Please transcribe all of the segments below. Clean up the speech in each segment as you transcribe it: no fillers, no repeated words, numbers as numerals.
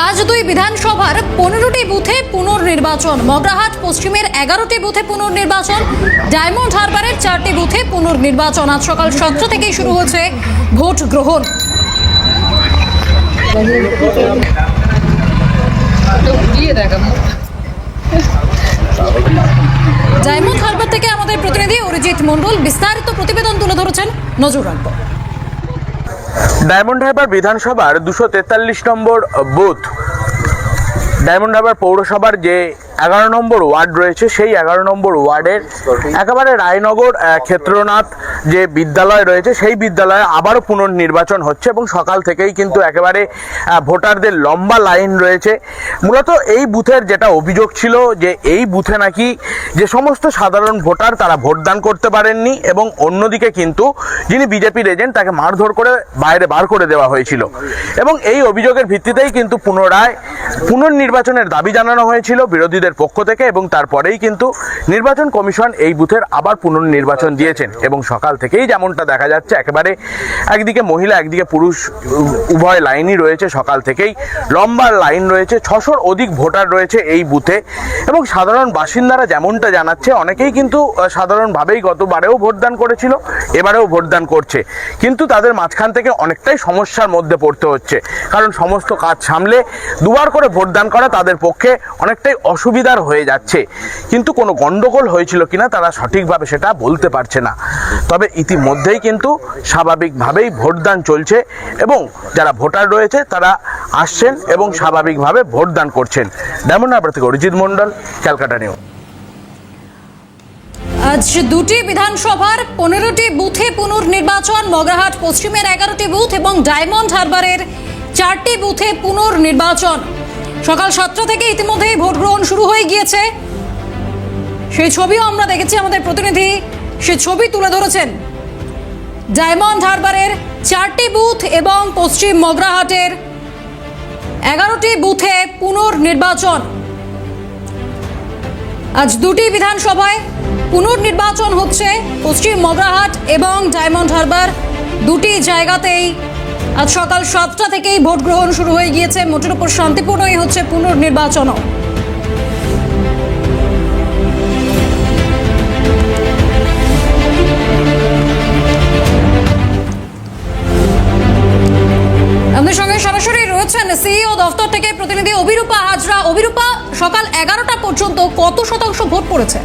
আজ দুই বিধানসভার 15টি বুথে পুনর্নির্বাচন। মগরাহাট পশ্চিমের 11টি বুথে পুনর্নির্বাচন, ডায়মন্ড হারবারের 4টি বুথে পুনর্নির্বাচন। আজ সকাল 7টা থেকেই শুরু হচ্ছে ভোট গ্রহণ। ডায়মন্ড হারবার থেকে আমাদের প্রতিনিধি অরিজিৎ মণ্ডল বিস্তারিত প্রতিবেদন তুলে ধরেছেন, নজর রাখবো। ডায়মন্ড হারবার বিধানসভার 243 নম্বর বুথ, ডায়মন্ড হারবার পৌরসভার যে 11 নম্বর ওয়ার্ড রয়েছে, সেই 11 নম্বর ওয়ার্ডের একেবারে রায়নগর ক্ষেত্রনাথ যে বিদ্যালয় রয়েছে, সেই বিদ্যালয়ে আবারও পুনর্নির্বাচন হচ্ছে এবং সকাল থেকেই কিন্তু একেবারে ভোটারদের লম্বা লাইন রয়েছে। মূলত এই বুথের যেটা অভিযোগ ছিল যে এই বুথে নাকি যে সমস্ত সাধারণ ভোটার তারা ভোটদান করতে পারেননি এবং অন্যদিকে কিন্তু যিনি বিজেপির এজেন্ট তাকে মারধর করে বাইরে বার করে দেওয়া হয়েছিল এবং এই অভিযোগের ভিত্তিতেই কিন্তু পুনরায় পুনর্নির্বাচনের দাবি জানানো হয়েছিল বিরোধীদের পক্ষ থেকে এবং তারপরেই কিন্তু নির্বাচন কমিশন এই বুথের আবার পুনর্নির্বাচন দিয়েছেন এবং সকাল থেকেই যেমনটা দেখা যাচ্ছে একেবারে একদিকে মহিলা একদিকে পুরুষ উভয় লাইনই রয়েছে। সকাল থেকেই লম্বা লাইন রয়েছে, 600-র অধিক ভোটার রয়েছে এই বুথে এবং সাধারণ বাসিন্দারা যেমনটা জানাচ্ছে অনেকেই কিন্তু সাধারণভাবেই গতবারেও ভোটদান করেছিল, এবারেও ভোটদান করছে, কিন্তু তাদের মাঝখান থেকে অনেকটাই সমস্যার মধ্যে পড়তে হচ্ছে, কারণ সমস্ত কাজ সামলে দুবার করে ভোটদান করা তাদের পক্ষে অনেকটাই অসুবিধার হয়ে যাচ্ছে। কিন্তু কোনো গন্ডগোল হয়েছিল কিনা তারা সঠিকভাবে সেটা বলতে পারছে না। তবে ইতিমধ্যেই কিন্তু স্বাভাবিকভাবেই ভোটদান চলছে এবং যারা ভোটার রয়েছে তারা আসছেন এবং স্বাভাবিকভাবে ভোটদান করছেন। ডায়মন্ড হারবার থেকে অরিজিৎ মণ্ডল, ক্যালকাটা নিউজ। আজ দুটি বিধানসভার 15টি বুথে পুনর্নির্বাচন। মগরাহাট পশ্চিমের 11টি বুথ এবং ডায়মন্ড হারবারের 4টি বুথে পুনর্নির্বাচন। সকাল 7টা থেকে ইতিমধ্যেই ভোট গ্রহণ শুরু হয়ে গিয়েছে। সেই ছবিও আমরা দেখেছি, আমাদের প্রতিনিধি সে ছবি তুলে ধরেছেন। ডায়মন্ড হারবারের 4টি বুথ এবং পশ্চিম মগরাহাটের 11টি বুথে পুনর্নির্বাচন। আজ দুটি বিধানসভায় পুনর্নির্বাচন হচ্ছে। পশ্চিম মগরাহাট এবং ডায়মন্ড হারবার দুটি জায়গাতেই আজ সকাল 7টা থেকেই ভোট গ্রহণ শুরু হয়ে গিয়েছে। মোটের উপর শান্তিপূর্ণই হচ্ছে পুনর্নির্বাচনও। আমাদের সঙ্গে সরাসরি রয়েছেন সিইও দফতর থেকে প্রতিনিধি অভিরূপা হাজরা। অভিরূপা, সকাল 11টা পর্যন্ত কত শতাংশ ভোট পড়েছে?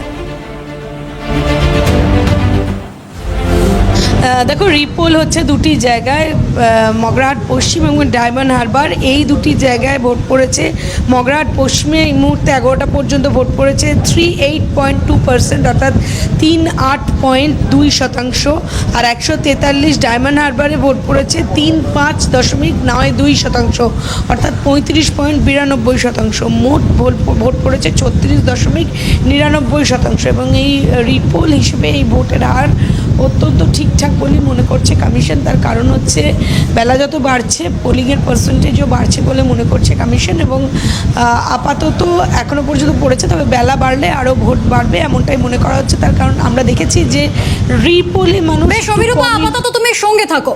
দেখো, রিপোল হচ্ছে দুটি জায়গায়, মগরাহাট পশ্চিম এবং ডায়মন্ড হারবার, এই দুটি জায়গায় ভোট পড়েছে। মগরাহাট পশ্চিমে এই মুহূর্তে 11টা পর্যন্ত ভোট পড়েছে 38.2%, অর্থাৎ 38.2%। আর 143 ডায়মন্ড হারবারে ভোট পড়েছে 35.92%, অর্থাৎ 35.92%। মোট ভোট পড়েছে 36.99%। এবং এই রিপোল হিসেবে এই ভোটের হার অত্যন্ত ঠিকঠাক বলে মনে করছে কমিশন। তার কারণ হচ্ছে বেলা যত বাড়ছে পোলিংয়ের পার্সেন্টেজও বাড়ছে বলে মনে করছে কমিশন এবং আপাতত এখনও পর্যন্ত পড়েছে, তবে বেলা বাড়লে আরও ভোট বাড়বে এমনটাই মনে করা হচ্ছে। তার কারণ আমরা দেখেছি যে রিপোলে মানুষ। বেশ অভিরূপা, আপাতত তুমি সঙ্গে থাকো।